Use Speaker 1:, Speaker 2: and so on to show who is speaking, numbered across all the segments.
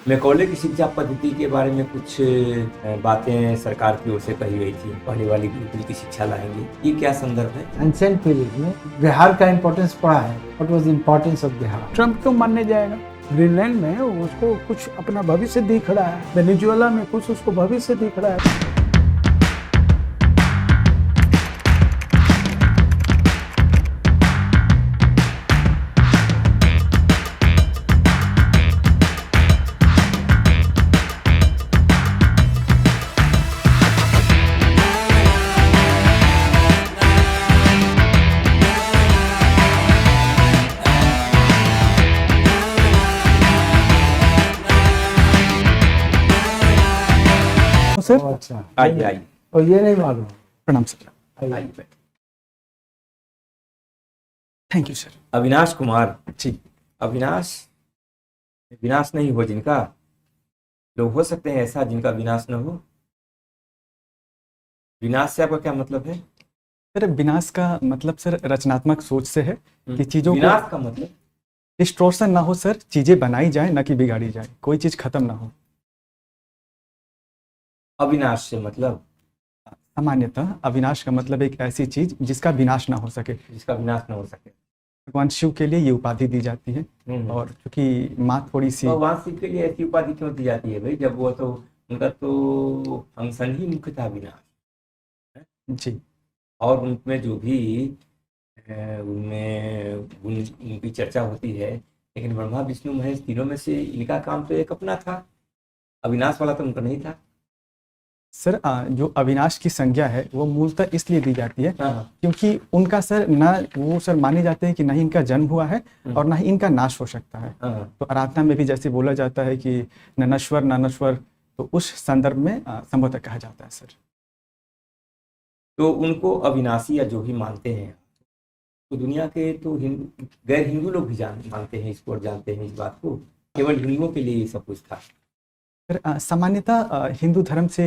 Speaker 1: Macaulay की शिक्षा पद्धति के बारे में कुछ बातें सरकार की ओर से कही गई थी। पहले वाली गुरुकुल की शिक्षा लाएंगे, ये क्या संदर्भ है?
Speaker 2: एंशिएंट पीरियड में बिहार का इम्पोर्टेंस पढ़ा है। What was the importance of Bihar?
Speaker 3: Trump क्यों मानने जाएगा? ग्रीनलैंड में उसको कुछ अपना भविष्य दिख रहा है, वेनेजुएला में कुछ उसको भविष्य दिख रहा है। सर
Speaker 2: अच्छा,
Speaker 1: आइए आइए
Speaker 2: और ये नहीं मालूम।
Speaker 3: प्रणाम सर।
Speaker 2: आइए।
Speaker 1: आइए बैठिए।
Speaker 3: Thank you sir.
Speaker 1: Avinash Kumar
Speaker 3: ji.
Speaker 1: Avinash, विनाश नहीं हो जिनका, लोग हो सकते हैं ऐसा जिनका विनाश न हो। विनाश से आपका क्या मतलब है?
Speaker 4: सर विनाश का मतलब सर रचनात्मक सोच से है कि चीजों
Speaker 1: विनाश का मतलब
Speaker 4: को डिस्टोर्शन ना हो सर, चीजें बनाई जाए ना कि बिगाड़ी जाए, कोई चीज खत्म ना हो।
Speaker 1: अविनाश से मतलब
Speaker 4: सामान्यतः अविनाश का मतलब एक ऐसी चीज जिसका विनाश ना हो सके।
Speaker 1: जिसका विनाश न हो सके।
Speaker 4: भगवान शिव के लिए ये उपाधि दी जाती है। और चूंकि माँ थोड़ी सी
Speaker 1: भगवान शिव के लिए ऐसी उपाधि क्यों दी जाती है भाई, जब वो तो उनका तो फंक्शन ही मुख्य था विनाश।
Speaker 4: जी
Speaker 1: और उनमें जो भी उनमें उनकी चर्चा होती है, लेकिन ब्रह्मा विष्णु महेश तीनों में से इनका काम तो एक अपना था, अविनाश वाला तो उनका नहीं था।
Speaker 4: सर जो अविनाश की संज्ञा है वो मूलतः इसलिए दी जाती है
Speaker 1: हाँ।
Speaker 4: क्योंकि उनका सर ना वो सर माने जाते हैं कि ना ही इनका जन्म हुआ है और ना ही इनका नाश हो सकता है।
Speaker 1: हाँ।
Speaker 4: तो आराधना में भी जैसे बोला जाता है कि न नश्वर न नश्वर, तो उस संदर्भ में संभवतः कहा जाता है सर।
Speaker 1: तो उनको अविनाशी या जो भी मानते हैं, तो दुनिया के तो गैर हिंदू लोग भी मानते हैं इसको और जानते हैं इस बात को, केवल हिंदुओं के लिए ये सब कुछ था।
Speaker 4: सर सामान्यतः हिंदू धर्म से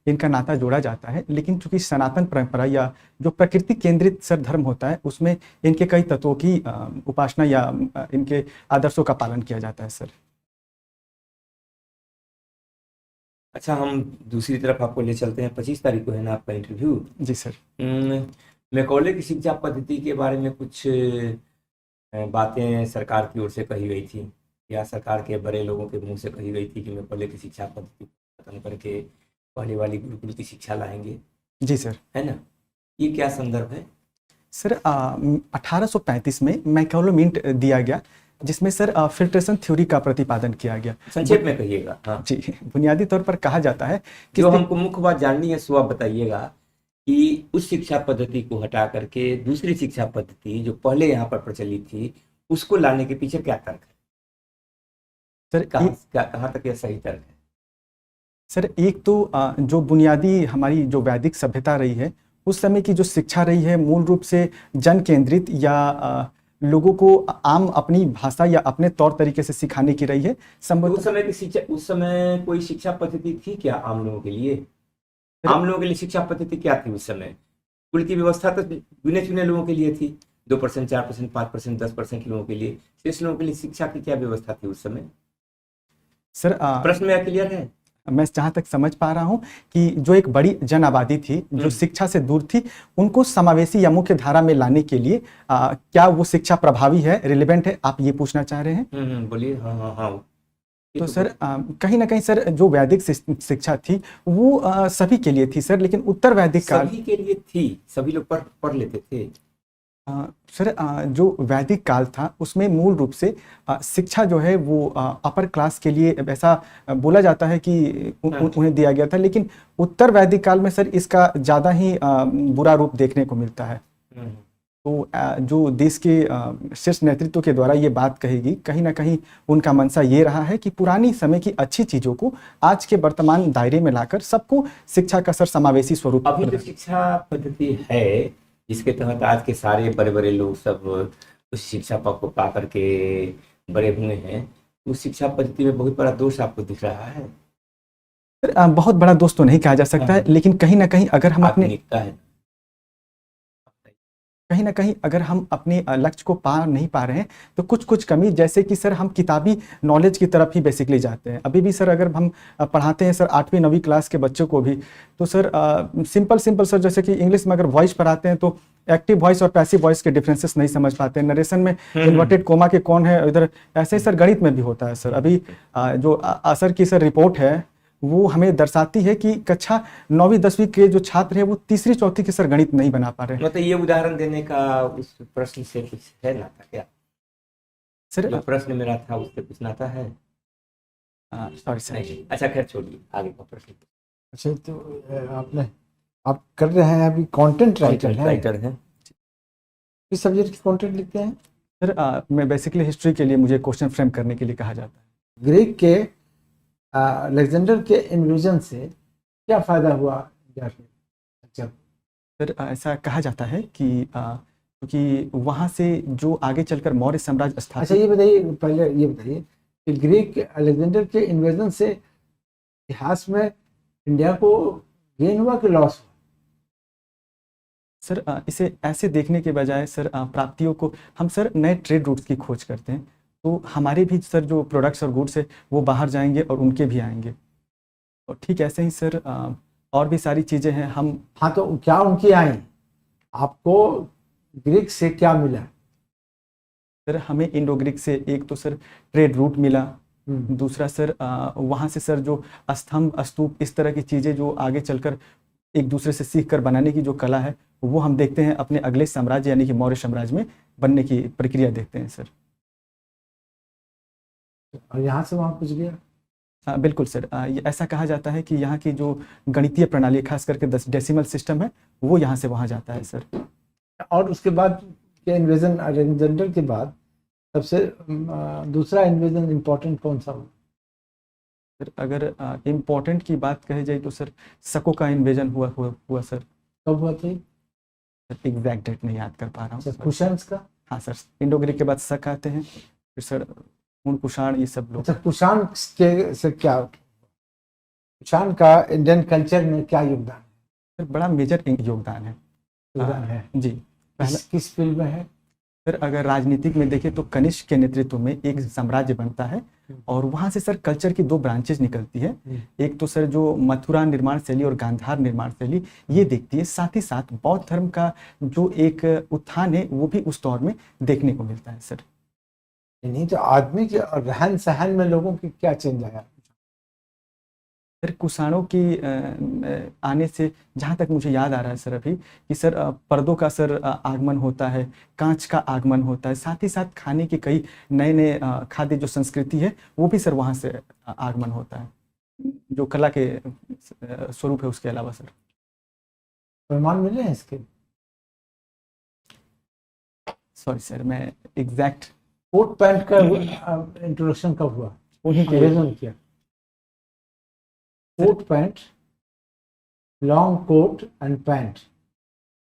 Speaker 4: इनका नाता जोड़ा जाता है, लेकिन चूंकि सनातन परंपरा या जो प्रकृति केंद्रित सर धर्म होता है उसमें इनके कई तत्वों की उपासना या इनके आदर्शों का पालन किया जाता है सर।
Speaker 1: अच्छा, हम दूसरी तरफ आपको ले चलते हैं। 25 तारीख को है ना आपका इंटरव्यू?
Speaker 4: जी सर।
Speaker 1: मैकॉले की शिक्षा पद्धति के बारे में कुछ बातें सरकार की ओर से कही गई थी, या सरकार के बड़े लोगों के मुंह से कही गई थी कि मैकॉले की शिक्षा पद्धति खत्म करके पहले वाली गुरुकुल की शिक्षा लाएंगे।
Speaker 4: जी सर।
Speaker 1: है ना, ये क्या संदर्भ है?
Speaker 4: सर 1835 में मैकॉले मिंट दिया गया, जिसमें सर फिल्ट्रेशन थ्योरी का प्रतिपादन किया गया।
Speaker 1: संक्षेप में कहिएगा। हाँ
Speaker 4: जी, बुनियादी तौर पर कहा जाता है कि
Speaker 1: जो हमको मुख्य बात जाननी है सो आप बताइएगा कि उस शिक्षा पद्धति को हटा करके दूसरी शिक्षा पद्धति जो पहले यहाँ पर प्रचलित थी उसको लाने के पीछे क्या तर्क है?
Speaker 4: सर
Speaker 1: कहाँ तक यह सही तर्क है?
Speaker 4: सर एक तो जो बुनियादी हमारी जो वैदिक सभ्यता रही है उस समय की जो शिक्षा रही है मूल रूप से जन केंद्रित या लोगों को आम अपनी भाषा या अपने तौर तरीके से सिखाने की रही है।
Speaker 1: उस समय कोई शिक्षा पद्धति थी क्या आम लोगों के लिए? आम लोगों के लिए शिक्षा पद्धति क्या थी उस समय? कुल की व्यवस्था तो गिने चुने लोगों के लिए थी, 2%, 4%, 5%, 10% लोगों के लिए। शेष लोगों के लिए शिक्षा की क्या व्यवस्था थी उस समय?
Speaker 4: सर
Speaker 1: प्रश्न में क्लियर है?
Speaker 4: मैं जहाँ तक समझ पा रहा हूँ कि जो एक बड़ी जन आबादी थी जो शिक्षा से दूर थी, उनको समावेशी या मुख्य धारा में लाने के लिए क्या वो शिक्षा प्रभावी है, रिलेवेंट है, आप ये पूछना चाह रहे हैं?
Speaker 1: बोलिए। हाँ हाँ हाँ।
Speaker 4: तो सर कहीं ना कहीं सर जो वैदिक शिक्षा थी वो सभी के लिए थी सर, लेकिन उत्तर वैदिक काल
Speaker 1: सभी के लिए थी, सभी लोग पढ़ लेते थे।
Speaker 4: सर जो वैदिक काल था उसमें मूल रूप से शिक्षा जो है वो अपर क्लास के लिए ऐसा बोला जाता है कि उन्हें दिया गया था, लेकिन उत्तर वैदिक काल में सर इसका ज़्यादा ही बुरा रूप देखने को मिलता है। तो जो देश के शीर्ष नेतृत्व के द्वारा ये बात कहेगी, कहीं ना कहीं उनका मंशा ये रहा है कि पुरानी समय की अच्छी चीज़ों को आज के वर्तमान दायरे में लाकर सबको शिक्षा का सर समावेशी स्वरूप।
Speaker 1: अभी जो शिक्षा पद्धति है जिसके तहत आज के सारे बड़े बड़े लोग सब उस शिक्षा को पा करके बड़े हुए हैं, उस शिक्षा पद्धति में बहुत बड़ा दोष आपको दिख रहा है?
Speaker 4: बहुत बड़ा दोष तो नहीं कहा जा सकता है, लेकिन कहीं ना कहीं अगर हम अपने कहीं ना कहीं अगर हम अपने लक्ष्य को पा नहीं पा रहे हैं तो कुछ कुछ कमी, जैसे कि सर हम किताबी नॉलेज की तरफ ही बेसिकली जाते हैं। अभी भी सर अगर हम पढ़ाते हैं सर 8वीं 9वीं क्लास के बच्चों को भी, तो सर सिंपल सर जैसे कि इंग्लिश में अगर वॉइस पढ़ाते हैं तो एक्टिव वॉइस और पैसिव वॉइस के डिफरेंसेस नहीं समझ पाते हैं, नरेशन में इन्वर्टेड कोमा के कौन है इधर, ऐसे ही सर गणित में भी होता है सर। अभी जो असर की सर रिपोर्ट है वो हमें दर्शाती है कि कक्षा 9वीं 10वीं के जो छात्र हैं वो तीसरी चौथी के सर गणित नहीं बना पा रहे हैं।
Speaker 1: मतलब ये उदाहरण देने का उस प्रश्न से कुछ है नाता क्या?
Speaker 4: सर
Speaker 1: जो प्रश्न मेरा था उससे कुछ नाता है?
Speaker 4: Sorry sir.
Speaker 1: नहीं, अच्छा खैर छोड़िए, आगे का प्रश्न।
Speaker 2: अच्छा, तो आप कर रहे हैं अभी कंटेंट राइटर हैं। किस सब्जेक्ट की कंटेंट लिखते हैं?
Speaker 4: सर मैं बेसिकली हिस्ट्री के लिए मुझे क्वेश्चन फ्रेम करने के लिए कहा जाता है।
Speaker 2: ग्रीक के अलेक्जेंडर के इन्वेजन से क्या फायदा हुआ इंडिया के? अच्छा,
Speaker 4: सर ऐसा कहा जाता है कि क्योंकि वहाँ से जो आगे चलकर मौर्य साम्राज्य
Speaker 2: अच्छा
Speaker 4: स्थापित।
Speaker 2: ये बताइए, पहले ये बताइए कि ग्रीक के अलेक्जेंडर के इन्वेजन से इतिहास में इंडिया को गेन हुआ कि लॉस हुआ?
Speaker 4: सर इसे ऐसे देखने के बजाय सर प्राप्तियों को हम सर नए ट्रेड रूट्स की खोज करते हैं, तो हमारे भी सर जो प्रोडक्ट्स और गुड्स है वो बाहर जाएंगे और उनके भी आएंगे। और ठीक ऐसे ही सर और भी सारी चीज़ें हैं हम।
Speaker 2: हाँ, तो क्या उनकी आई? आपको ग्रीक से क्या मिला?
Speaker 4: सर हमें इंडो ग्रीक से एक तो सर ट्रेड रूट मिला, दूसरा सर वहाँ से सर जो स्तंभ स्तूप इस तरह की चीज़ें जो आगे चलकर एक दूसरे से सीख कर बनाने की जो कला है वो हम देखते हैं अपने अगले साम्राज्य यानी कि मौर्य साम्राज्य में बनने की प्रक्रिया देखते हैं सर।
Speaker 2: और यहाँ से वहाँ कुछ गया?
Speaker 4: बिल्कुल सर। ये ऐसा कहा जाता है कि यहाँ की जो गणितीय प्रणाली खास करके 10 डेसिमल सिस्टम है वो यहाँ से वहाँ जाता है सर।
Speaker 2: और उसके बाद के इन्वेजन अलेक्जेंडर के बाद सबसे दूसरा इन्वेजन इम्पोर्टेंट कौन सा हुआ?
Speaker 4: सर अगर इम्पोर्टेंट की बात कही जाए तो सर शकों का इन्वेजन हुआ सर।
Speaker 2: कब हुआ था?
Speaker 4: सर एग्जैक्ट डेट नहीं याद कर पा रहा हूँ।
Speaker 2: कुशान्स का?
Speaker 4: हाँ सर, इंडो ग्रीक के बाद शक आते हैं, फिर सर हुन कुषाण ये सब लोग।
Speaker 2: अच्छा, कुषाण के से क्या, कुषाण का इंडियन कल्चर में क्या योगदान है?
Speaker 4: सर बड़ा मेजर योगदान है जी। पहला
Speaker 2: किस फील्ड में है?
Speaker 4: सर अगर राजनीतिक में देखें तो कनिष्क के नेतृत्व में एक साम्राज्य बनता है और वहाँ से सर कल्चर की 2 ब्रांचेज निकलती है। एक तो सर जो मथुरा निर्माण शैली और गांधार निर्माण शैली ये देखती है, साथ ही साथ बौद्ध धर्म का जो एक उत्थान है वो भी उस दौर में देखने को मिलता है सर।
Speaker 2: नहीं तो आदमी के रहन सहन में लोगों की क्या चेंज आया?
Speaker 4: सर कुषाणों की आने से जहाँ तक मुझे याद आ रहा है सर अभी कि सर पर्दों का सर आगमन होता है, कांच का आगमन होता है, साथ ही साथ खाने के कई नए नए खाद्य जो संस्कृति है वो भी सर वहाँ से आगमन होता है, जो कला के स्वरूप है उसके अलावा सर।
Speaker 2: प्रमाण मिले हैं इसके?
Speaker 4: सॉरी सर मैं एग्जैक्ट।
Speaker 2: कोट पैंट का इंट्रोडक्शन कब हुआ?
Speaker 4: उन्हीं के
Speaker 2: अंग्रेजों किया। Coat pant, long coat and pant,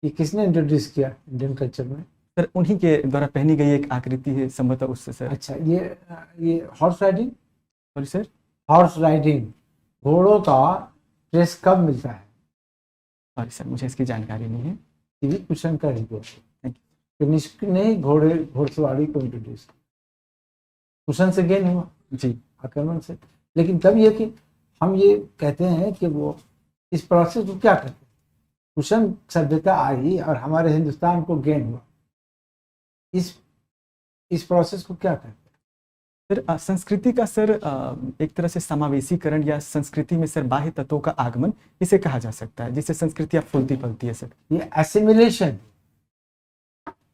Speaker 2: ये किसने इंट्रोड्यूस किया इंडियन कल्चर में?
Speaker 4: सर उन्हीं के द्वारा पहनी गई एक आकृति है संभवतः उससे सर।
Speaker 2: अच्छा, ये horse riding?
Speaker 4: Sorry sir.
Speaker 2: Horse riding, घोड़ों का ड्रेस कब मिलता है?
Speaker 4: सॉरी सर मुझे इसकी जानकारी नहीं है।
Speaker 2: ये भी क्वेश्चन का रिपोर्ट।
Speaker 4: Thank
Speaker 2: कनिष्क ने घोड़सवारी को इंट्रोड्यूस किया, कुशन से गेन हुआ
Speaker 4: जी,
Speaker 2: आक्रमण से। लेकिन तब ये कि हम ये कहते हैं कि वो इस प्रोसेस को क्या करते हैं, कुशन सभ्यता आई और हमारे हिंदुस्तान को गेन हुआ, इस प्रोसेस को क्या कहते हैं?
Speaker 4: सर संस्कृति का सर एक तरह से समावेशीकरण या संस्कृति में सर बाह्य तत्वों का आगमन इसे कहा जा सकता है, जिससे संस्कृतियाँ फूलती फलती है सर।
Speaker 2: ये एसिमिलेशन,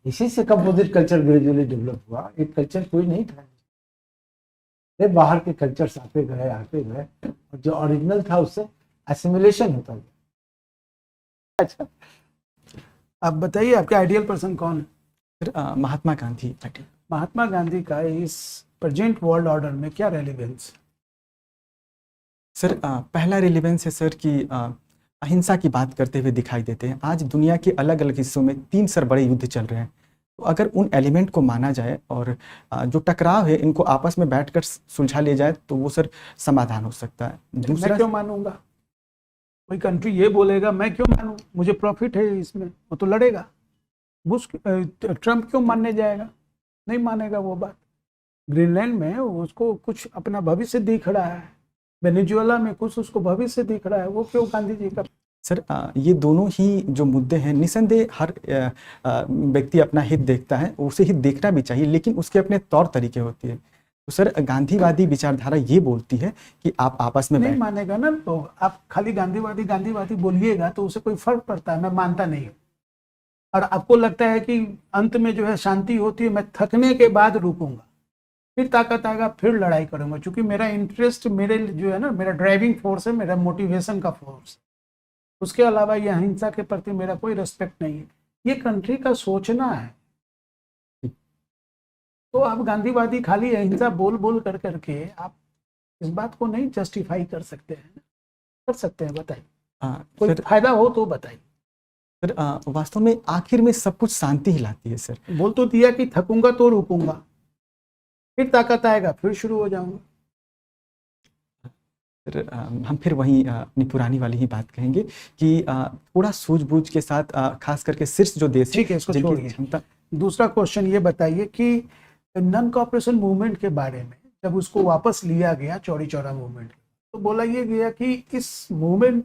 Speaker 2: इसी से कंपोजिट कल्चर ग्रेजुअली डेवलप हुआ। एक कल्चर कोई नहीं था, ये बाहर के कल्चर्स आते गए और जो ओरिजिनल था उससे एसिमिलेशन होता गया। अच्छा,
Speaker 3: अब बताइए आपके आइडियल पर्सन कौन है?
Speaker 4: सर महात्मा गांधी।
Speaker 3: महात्मा गांधी का इस प्रेजेंट वर्ल्ड ऑर्डर में क्या रेलिवेंस?
Speaker 4: सर पहला रेलिवेंस है सर कि अहिंसा की बात करते हुए दिखाई देते हैं। आज दुनिया के अलग अलग हिस्सों में 3 सर बड़े युद्ध चल रहे हैं, तो अगर उन एलिमेंट को माना जाए और जो टकराव है इनको आपस में बैठकर सुलझा ले जाए तो वो सर समाधान हो सकता है।
Speaker 3: मैं क्यों मानूंगा? कोई कंट्री ये बोलेगा मैं क्यों मानूं, मुझे प्रॉफिट है इसमें, वो तो लड़ेगा। ट्रम्प क्यों मानने जाएगा? नहीं मानेगा वो बात। ग्रीनलैंड में उसको कुछ अपना भविष्य दिख रहा है, वेनेजुएला में कुछ उसको भविष्य दिख रहा है, वो क्यों गांधी जी का?
Speaker 4: सर ये दोनों ही जो मुद्दे हैं, निसंदेह हर व्यक्ति अपना हित देखता है, उसे हित देखना भी चाहिए, लेकिन उसके अपने तौर तरीके होते हैं। तो सर गांधीवादी विचारधारा ये बोलती है कि आप आपस में
Speaker 3: नहीं मानेगा ना, तो आप खाली गांधीवादी गांधीवादी बोलिएगा तो उसे कोई फर्क पड़ता है? मैं मानता नहीं हूँ। और आपको लगता है कि अंत में जो है शांति होती है, मैं थकने के बाद रुकूंगा, फिर ताकत आएगा, फिर लड़ाई करूंगा, क्योंकि मेरा इंटरेस्ट, मेरे जो है ना, मेरा ड्राइविंग फोर्स है, मेरा मोटिवेशन का फोर्स। उसके अलावा ये अहिंसा के प्रति मेरा कोई रिस्पेक्ट नहीं है। ये कंट्री का सोचना है। तो आप गांधीवादी खाली अहिंसा बोल बोल कर करके आप इस बात को नहीं जस्टिफाई कर सकते हैं। कर सकते हैं, बताइए, कोई फायदा हो तो बताइए।
Speaker 4: सर वास्तव में आखिर में सब कुछ शांति ही लाती है सर।
Speaker 3: बोल तो दिया कि थकूंगा तो रुकूंगा, फिर ताकत आएगा, फिर शुरू हो जाऊंगा।
Speaker 4: सर हम फिर वहीं अपनी पुरानी वाली ही बात कहेंगे कि थोड़ा सूझबूझ के साथ खास करके शीर्ष जो देश
Speaker 3: ठीक है, इसको छोड़िए। दूसरा क्वेश्चन ये बताइए कि नॉन कॉपरेशन मूवमेंट के बारे में जब उसको वापस लिया गया, चौरी चौरा मूवमेंट, तो बोला ये गया कि इस मूवमेंट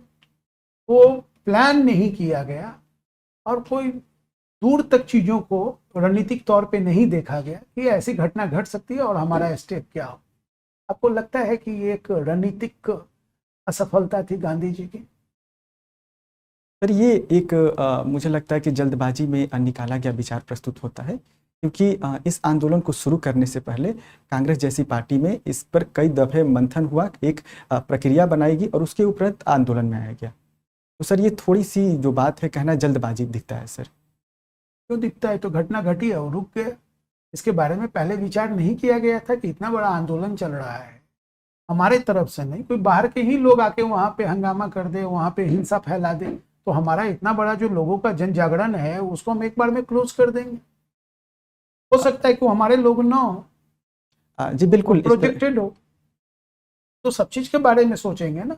Speaker 3: को प्लान नहीं किया गया और कोई दूर तक चीजों को रणनीतिक तौर पे नहीं देखा गया कि ऐसी घटना घट सकती है और हमारा स्टेप क्या हो। आपको लगता है कि ये एक रणनीतिक असफलता थी गांधी जी की?
Speaker 4: सर ये एक मुझे लगता है कि जल्दबाजी में निकाला गया विचार प्रस्तुत होता है, क्योंकि इस आंदोलन को शुरू करने से पहले कांग्रेस जैसी पार्टी में इस पर कई दफे मंथन हुआ, एक प्रक्रिया बनाई गई और उसके उपरांत आंदोलन में आया गया। तो सर ये थोड़ी सी जो बात है, कहना जल्दबाजी दिखता है सर।
Speaker 3: क्यों दिखता है? तो घटना घटी है और रुक गया। इसके बारे में पहले विचार नहीं किया गया था कि इतना बड़ा आंदोलन चल रहा है, हमारे तरफ से नहीं, कोई बाहर के ही लोग आके वहां पे हंगामा कर दे, वहां पे हिंसा फैला दे, तो हमारा इतना बड़ा जो लोगों का जन जागरण है उसको हम एक बार में क्लोज कर देंगे? हो सकता है कि हमारे लोग ना हो,
Speaker 4: जी बिल्कुल,
Speaker 3: प्रोजेक्टेड हो, तो सब चीज के बारे में सोचेंगे ना।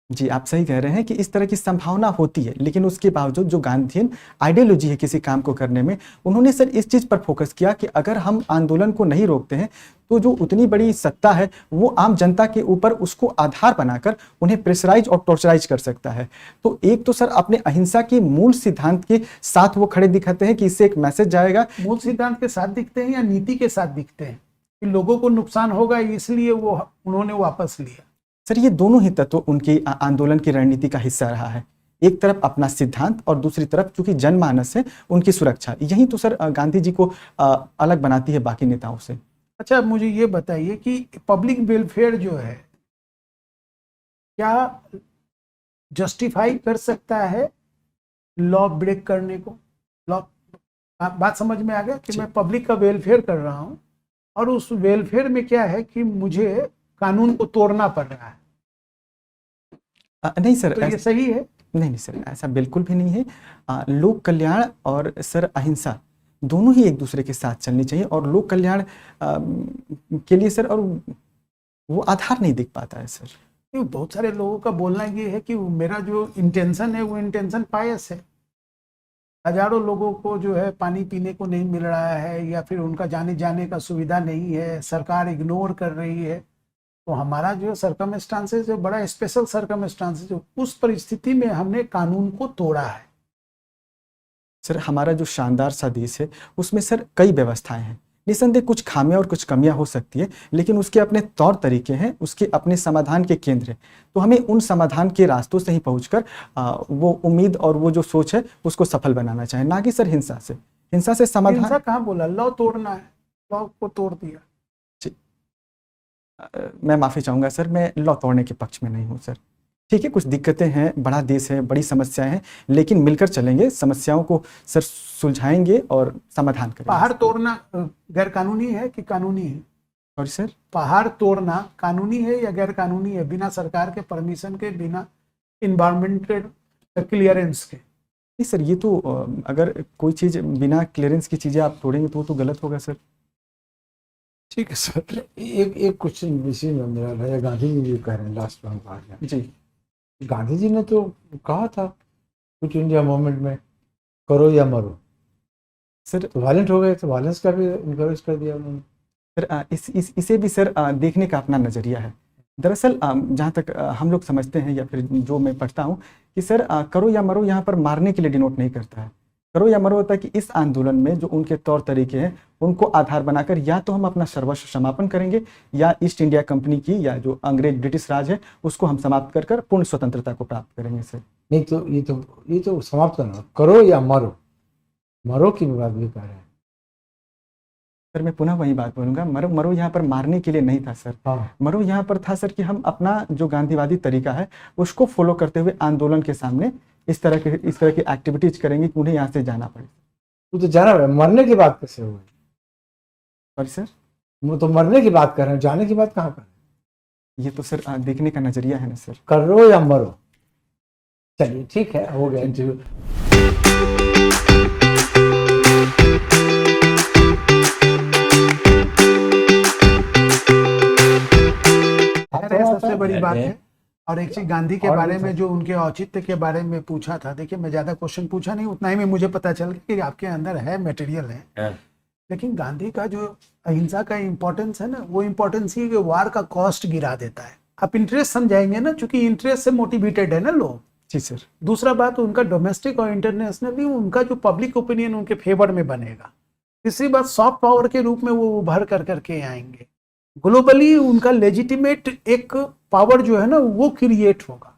Speaker 4: जी आप सही कह रहे हैं कि इस तरह की संभावना होती है, लेकिन उसके बावजूद जो गांधीयन आइडियोलॉजी है किसी काम को करने में, उन्होंने सर इस चीज पर फोकस किया कि अगर हम आंदोलन को नहीं रोकते हैं तो जो उतनी बड़ी सत्ता है वो आम जनता के ऊपर उसको आधार बनाकर उन्हें प्रेशराइज और टॉर्चराइज कर सकता है। तो एक तो सर अपने अहिंसा के मूल सिद्धांत के साथ वो खड़े दिखाते हैं कि इससे एक मैसेज जाएगा।
Speaker 3: मूल सिद्धांत के साथ दिखते हैं या नीति के साथ दिखते हैं कि लोगों को नुकसान होगा इसलिए वो उन्होंने वापस लिया?
Speaker 4: सर ये दोनों ही तत्व उनकी आंदोलन की रणनीति का हिस्सा रहा है। एक तरफ अपना सिद्धांत और दूसरी तरफ चूंकि जनमानस है उनकी सुरक्षा। यही तो सर गांधी जी को अलग बनाती है बाकी नेताओं से।
Speaker 3: अच्छा, मुझे ये बताइए कि पब्लिक वेलफेयर जो है क्या जस्टिफाई कर सकता है लॉ ब्रेक करने को? लॉ, बात समझ में आ गया कि मैं पब्लिक का वेलफेयर कर रहा हूं और उस वेलफेयर में क्या है कि मुझे कानून को तोड़ना पड़ रहा है।
Speaker 4: नहीं सर,
Speaker 3: तो ये सही है?
Speaker 4: नहीं सर, ऐसा बिल्कुल भी नहीं है। लोक कल्याण और सर अहिंसा दोनों ही एक दूसरे के साथ चलनी चाहिए, और लोक कल्याण के लिए सर और वो आधार नहीं दिख पाता है सर।
Speaker 3: बहुत सारे लोगों का बोलना ये है कि मेरा जो इंटेंशन है वो इंटेंशन पायस है। हजारों लोगों को जो है पानी पीने को नहीं मिल रहा है या फिर उनका जाने जाने का सुविधा नहीं है, सरकार इग्नोर कर रही है। तो हमारा जो सर्कमस्टांसेस जो बड़ा स्पेशल सर्कमस्टांसेस, उस परिस्थिति में हमने कानून को तोड़ा है।
Speaker 4: सर हमारा जो शानदार सा देश है उसमें सर कई व्यवस्थाएं हैं। निसंदेह कुछ खामियां और कुछ कमियां हो सकती है, लेकिन उसके अपने तौर तरीके हैं, उसके अपने समाधान के केंद्र हैं। तो हमें उन समाधान के रास्तों से ही पहुंचकर वो उम्मीद और वो जो सोच है उसको सफल बनाना चाहिए, ना कि सर हिंसा से। हिंसा से समाधान,
Speaker 3: हिंसा कहाँ बोला? लॉ तोड़ना है, लॉ को तोड़ दिया।
Speaker 4: मैं माफी चाहूंगा सर, मैं लॉ तोड़ने के पक्ष में नहीं हूं सर। ठीक है, कुछ दिक्कतें हैं, बड़ा देश है, बड़ी समस्याएं हैं, लेकिन मिलकर चलेंगे, समस्याओं को सर सुलझाएंगे और समाधान करेंगे।
Speaker 3: पहाड़ तोड़ना गैर कानूनी है कि कानूनी है?
Speaker 4: सॉरी सर, पहाड़
Speaker 3: तोड़ना कानूनी है या गैर कानूनी है? बिना सरकार के परमिशन के, बिना इन्वायरमेंटल क्लियरेंस के?
Speaker 4: नहीं सर, ये तो अगर कोई चीज बिना क्लियरेंस की चीजें आप तोड़ेंगे तो गलत होगा सर।
Speaker 3: ठीक है सर।
Speaker 2: एक क्वेश्चन विषय में मेरा भैया गांधी जी भी कह रहे हैं, लास्ट में कहा गया
Speaker 4: जी,
Speaker 2: गांधी जी ने तो कहा था क्विट इंडिया मूवमेंट में, करो या मरो।
Speaker 4: सर
Speaker 2: तो वायलेंट हो गए, तो वायलेंस का भी इनकरेज कर दिया उन्होंने।
Speaker 4: सर इसे भी सर देखने का अपना नज़रिया है। दरअसल जहाँ तक हम लोग समझते हैं या फिर जो मैं पढ़ता हूँ कि सर करो या मरो यहाँ पर मारने के लिए डिनोट नहीं करता है। करो या मरो होता है कि इस आंदोलन में जो उनके तौर तरीके हैं उनको आधार बनाकर या तो हम अपना सर्वस्व समापन करेंगे या ईस्ट इंडिया कंपनी की या जो अंग्रेज ब्रिटिश राज है उसको हम समाप्त कर कर पूर्ण स्वतंत्रता को प्राप्त करेंगे सर।
Speaker 2: नहीं तो ये तो समाप्त करना, करो या मरो, मरो की बात भी कर रहे हैं।
Speaker 4: सर मैं पुनः वही बात बोलूंगा, मरो मरो यहाँ पर मारने के लिए नहीं था सर।
Speaker 2: हाँ,
Speaker 4: मरो यहाँ पर था सर कि हम अपना जो गांधीवादी तरीका है उसको फॉलो करते हुए आंदोलन के सामने इस तरह की एक्टिविटीज करेंगे कि उन्हें यहाँ से जाना पड़े।
Speaker 2: वो तो जाना है, मरने की बात कैसे हो गई?
Speaker 4: और सर
Speaker 2: वो तो मरने की बात कर रहे हैं, जाने की बात कहाँ कर रहे हैं?
Speaker 4: ये तो सर देखने का नजरिया है ना सर।
Speaker 2: करो या मरो। चलिए ठीक है, हो गया इंटरव्यू।
Speaker 3: खैर, ये सबसे बड़ी बात है। और एक चीज गांधी के बारे में जो उनके औचित्य के बारे में पूछा था, देखिए मैं ज्यादा क्वेश्चन पूछा नहीं, उतना ही में मुझे पता चल गया कि आपके अंदर है, मटेरियल है।
Speaker 1: हाँ।
Speaker 3: लेकिन गांधी का जो अहिंसा का इम्पोर्टेंस है ना, वो इम्पोर्टेंस ही कि वार का कॉस्ट गिरा देता है। आप इंटरेस्ट समझाएंगे ना, चूंकि इंटरेस्ट से मोटिवेटेड है ना लोग।
Speaker 4: जी सर।
Speaker 3: दूसरा बात, उनका डोमेस्टिक और इंटरनेशनली उनका जो पब्लिक ओपिनियन उनके फेवर में बनेगा। तीसरी बात, सॉफ्ट पावर के रूप में वो उभर कर करके आएंगे। ग्लोबली उनका लेजिटिमेट एक पावर जो है ना वो क्रिएट होगा।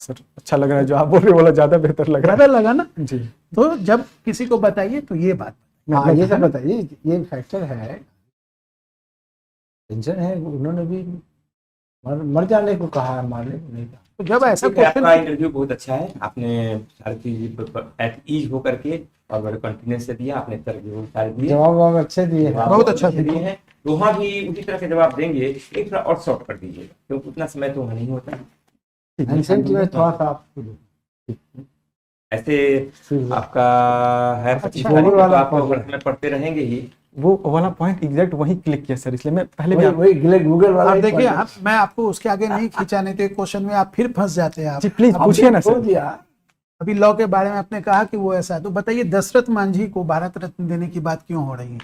Speaker 4: सर अच्छा लग रहा है जो आप बोल रहे हो, वाला ज्यादा बेहतर लग रहा
Speaker 3: ज्यादा लगा ना?
Speaker 4: है जी।
Speaker 3: तो जब किसी को बताइए तो ये बात,
Speaker 2: हाँ, ये सब बताइए, ये फैक्टर है, टेंशन है। उन्होंने भी मर जाने को कहा है, मारने को नहीं कहा।
Speaker 3: तो जब ऐसा
Speaker 1: ठीक है, आपका
Speaker 3: क्वेश्चन,
Speaker 1: इंटरव्यू बहुत अच्छा है, आपने सारी चीज एट ईज होकर के और बड़े कॉन्फिडेंस से दिया, आपने उत्तर भी बहुत सारे दिए,
Speaker 2: जवाब अच्छे दिए।
Speaker 1: जवाब
Speaker 3: बहुत अच्छा
Speaker 1: दिए हैं। तो वहाँ भी उसी तरह के जवाब देंगे, एक थोड़ा और शॉर्ट कर दीजिएगा क्योंकि उतना समय तो वहाँ नहीं होता।
Speaker 2: एंसेंट में थोड़ा सा आपको
Speaker 1: ऐसे आपका है 25
Speaker 2: अच्छा,
Speaker 1: तारीख को,
Speaker 2: वाला
Speaker 1: आप
Speaker 2: पॉइंट
Speaker 1: वर्क में पढ़ते रहेंगे ही।
Speaker 4: वो वाला पॉइंट एग्जैक्ट वही क्लिक किया सर, इसलिए मैं पहले भी
Speaker 2: वही गूगल वाला
Speaker 3: आप
Speaker 2: ही
Speaker 3: देखिए,
Speaker 2: पॉइंट
Speaker 3: मैं आपको उसके आगे नहीं खींचा, नहीं तो एक क्वेश्चन में आप फिर फंस जाते हैं।
Speaker 4: जी
Speaker 3: आप
Speaker 4: प्लीज पूछिए ना
Speaker 2: छोड़
Speaker 4: सर।
Speaker 2: दिया।
Speaker 3: अभी लॉ के बारे में आपने कहा कि वो ऐसा है, तो बताइए दशरथ मांझी को भारत रत्न देने की बात क्यों हो रही है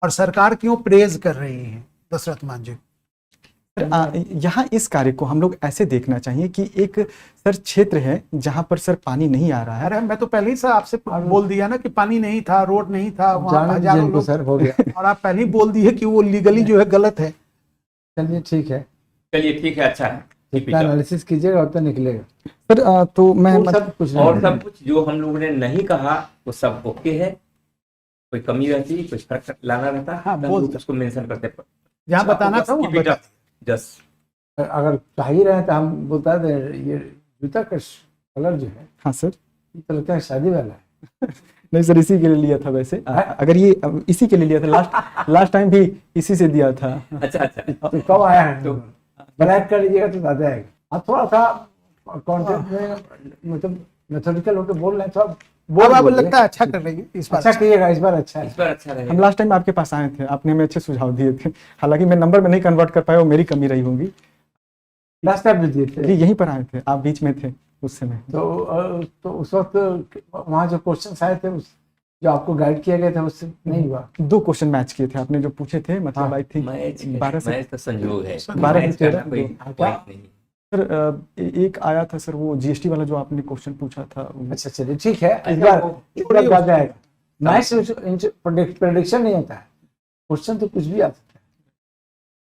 Speaker 3: और सरकार क्यों प्रेज कर रही है दशरथ मांझी?
Speaker 4: यहाँ इस कार्य को हम लोग ऐसे देखना चाहिए कि एक सर क्षेत्र है जहाँ पर सर पानी नहीं आ रहा है।
Speaker 3: अरे मैं तो पहले ही से आपसे बोल दिया ना कि पानी नहीं था, रोड नहीं था, वहाँ
Speaker 2: जाने
Speaker 3: हजारों
Speaker 2: जिनको
Speaker 3: लोग,
Speaker 2: सर हो गया।
Speaker 3: और आप पहले ही बोल दिए कि वो लीगली जो है गलत है।
Speaker 2: चलिए ठीक है,
Speaker 1: चलिए ठीक है, अच्छा है।
Speaker 2: जितना एनालिसिस कीजिएगा उतना निकलेगा।
Speaker 4: सर तो मैं
Speaker 2: वो सब कुछ
Speaker 1: और
Speaker 2: नहीं।
Speaker 1: सब कुछ जो हम लोगों ने नहीं कहा वो सब ओके है, कोई कमी रहती, कुछ फर्क लाना रहता,
Speaker 3: हाँ,
Speaker 1: तो हम
Speaker 3: बोल
Speaker 1: लोग
Speaker 3: दो।
Speaker 1: उसको मेंशन करते।
Speaker 3: जहाँ बताना था वो बता।
Speaker 1: जस्ट
Speaker 2: अगर चाहिए रहे तो हम बता दें, ये जूता का कलर जो है,
Speaker 4: हाँ सर।
Speaker 2: ये तो लगता है शादी वाला है।
Speaker 4: नहीं सर, इसी के लिए लिया था वैसे। अगर ये इसी के लिए लिया था, लास्ट टाइम भी इसी से दिया था।
Speaker 1: अच्छा अच्छा।
Speaker 2: तो कब आया है?
Speaker 1: तो
Speaker 2: ब्लैक कर लीजिएगा तो आ जाएगा। हाँ, थोड़ा सा कंटेंट में मतलब मेथोडिकल होकर बोल रहे हैं, थोड़ा
Speaker 3: अब आप लगता है अच्छा कर रही है इस बार।
Speaker 2: अच्छा कीजिएगा, इस बार अच्छा है।
Speaker 1: इस बार अच्छा रहेगा।
Speaker 4: हम लास्ट टाइम आपके पास आए थे, आपने हमें अच्छे सुझाव दिए थे, हालांकि मैं नंबर में नहीं कन्वर्ट कर पाया, वो मेरी कमी रही होगी।
Speaker 2: लास्ट टाइम भी दिए थे।
Speaker 4: जी यहीं पर आए थे, आप बीच में थे उस समय।
Speaker 2: तो उस वक्त वहाँ जो क्वेश्चन आए थे, उस जो आपको गाइड किया गया था उससे नहीं हुआ।
Speaker 4: 2 क्वेश्चन मैच किए थे आपने जो पूछे थे, मतलब
Speaker 2: हाँ,
Speaker 4: आई थिंक
Speaker 1: मैच
Speaker 4: 12 से
Speaker 1: मैच तो संयोग है,
Speaker 4: 12 से
Speaker 1: मैच करना
Speaker 4: 13
Speaker 1: कोई पॉइंट नहीं।
Speaker 4: सर एक आया था सर, वो जीएसटी वाला जो आपने क्वेश्चन पूछा था।
Speaker 2: अच्छा चलिए ठीक है, इस
Speaker 1: अच्छा,
Speaker 2: बार आ जाएगा। मैच प्रेडिक्शन नहीं होता है, क्वेश्चन तो कुछ भी आ सकता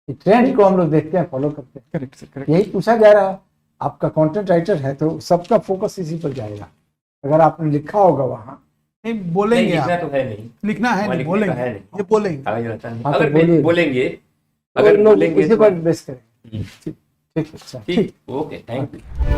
Speaker 2: है। ट्रेंड को हम लोग देखते हैं, फॉलो करते हैं।
Speaker 4: Correct sir, correct.
Speaker 2: यही पूछा जा रहा है। आपका कंटेंट राइटर है तो सबका फोकस इसी पर जाएगा। अगर आपने लिखा होगा वहाँ,
Speaker 3: नहीं बोलेंगे
Speaker 1: नहीं,
Speaker 3: आप,
Speaker 1: लिखना तो है नहीं,
Speaker 3: लिखना है
Speaker 1: वहाँ
Speaker 3: नहीं,
Speaker 1: लिखने
Speaker 3: बोलेंगे
Speaker 1: का है नहीं।
Speaker 3: ये बोलेंगे।
Speaker 1: कागज रहता नहीं।
Speaker 2: हाँ, तो
Speaker 1: अगर
Speaker 2: बोलिए।
Speaker 1: बोलेंगे,
Speaker 2: तो
Speaker 1: अगर
Speaker 2: लोग
Speaker 1: बोलेंगे
Speaker 2: इसी
Speaker 1: तो
Speaker 2: पर बेस करेंगे।
Speaker 1: हम्म,
Speaker 2: ठीक है, अच्छा।
Speaker 1: ठीक, ओके, थैंक यू।